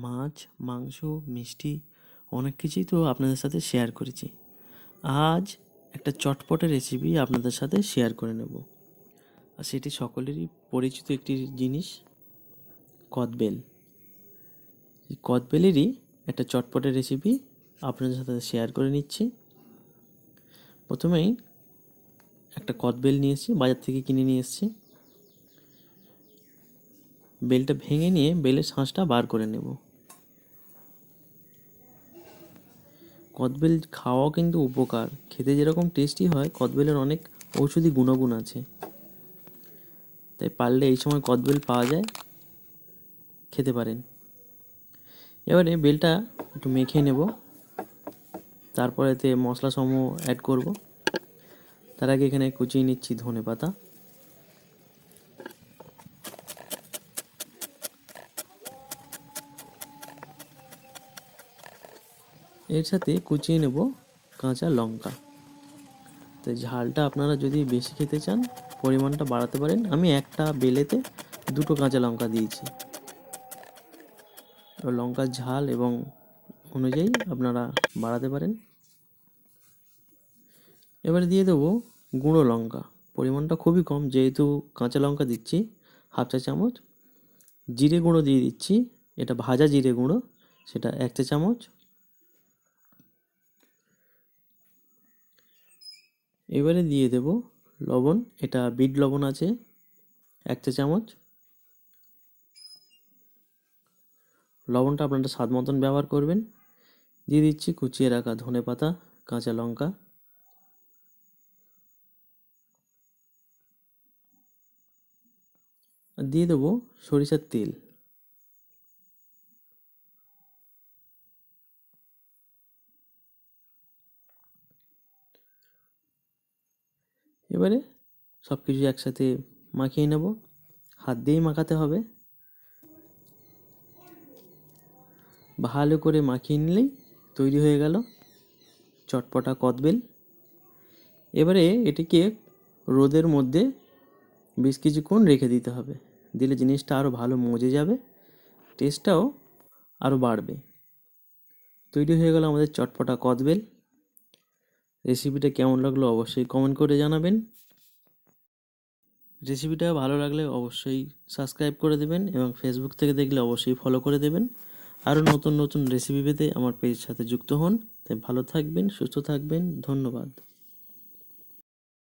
মাছ, মাংস, মিষ্টি অনেক কিছুই তো আপনাদের সাথে শেয়ার করেছি। আজ একটা চটপটে রেসিপি আপনাদের সাথে শেয়ার করে নেব। আর সেটি সকলেরই পরিচিত একটি জিনিস, কদবেল। এই কদবেলেরই একটা চটপটে রেসিপি আপনাদের সাথে শেয়ার করে নিচ্ছি। প্রথমেই একটা কদবেল নিয়ে এসেছি, বাজার থেকে কিনে নিয়ে এসেছি। বেলটা ভেঙে নিয়ে বেলের শাঁসটা বার করে নেব। কদবেল খাওয়াও কিন্তু উপকার, খেতে যেরকম টেস্টি হয় কদবেলের অনেক ঔষধি গুণাগুণ আছে। তাই পারলে এই সময় কদবেল পাওয়া যায়, খেতে পারেন। এবারে বেলটা একটু মেখে নেব, তারপর এতে মশলা সমূহ অ্যাড করব। তার আগে এখানে কুচিয়ে নিচ্ছি ধনেপাতা, এর সাথে কুচিয়ে নেব কাঁচা লঙ্কা। তো ঝালটা আপনারা যদি বেশি খেতে চান পরিমাণটা বাড়াতে পারেন। আমি একটা বেলেতে দুটো কাঁচা লঙ্কা দিয়েছি। লঙ্কার ঝাল এবং অনুযায়ী আপনারা বাড়াতে পারেন। এবারে দিয়ে দেবো গুঁড়ো লঙ্কা, পরিমাণটা খুবই কম যেহেতু কাঁচা লঙ্কা দিচ্ছি, হাফ চা চামচ। জিরে গুঁড়ো দিয়ে দিচ্ছি, এটা ভাজা জিরে গুঁড়ো, সেটা 1 চা চামচ। এবারে দিয়ে দেব লবণ, এটা বিট লবণ আছে 1 চা চামচ। লবণটা আপনারা স্বাদ মতন ব্যবহার করবেন। দিয়ে দিচ্ছি কুচিয়ে রাখা ধনেপাতা, কাঁচা লঙ্কা। আর দিয়ে দেবো সরিষার তেল। এবারে সব কিছু একসাথে মাখিয়ে নেব, হাত দিয়েই মাখাতে হবে। ভালো করে মাখিয়ে নিলেই তৈরি হয়ে গেল চটপটা কদবেল। এবারে এটিকে রোদের মধ্যে বেশ কিছুক্ষণ রেখে দিতে হবে, দিলে জিনিসটা আরও ভালো মজে যাবে, টেস্টটাও আরও বাড়বে। তৈরি হয়ে গেল আমাদের চটপটা কদবেল। রেসিপিটা কেমন লাগলো অবশ্যই কমেন্ট করে জানাবেন। রেসিপিটা ভালো লাগলে অবশ্যই সাবস্ক্রাইব করে দেবেন এবং ফেসবুক থেকে দেখলে অবশ্যই ফলো করে দেবেন। আরও নতুন নতুন রেসিপি পেতে আমার পেজের সাথে যুক্ত হন। তাই ভালো থাকবেন, সুস্থ থাকবেন, ধন্যবাদ।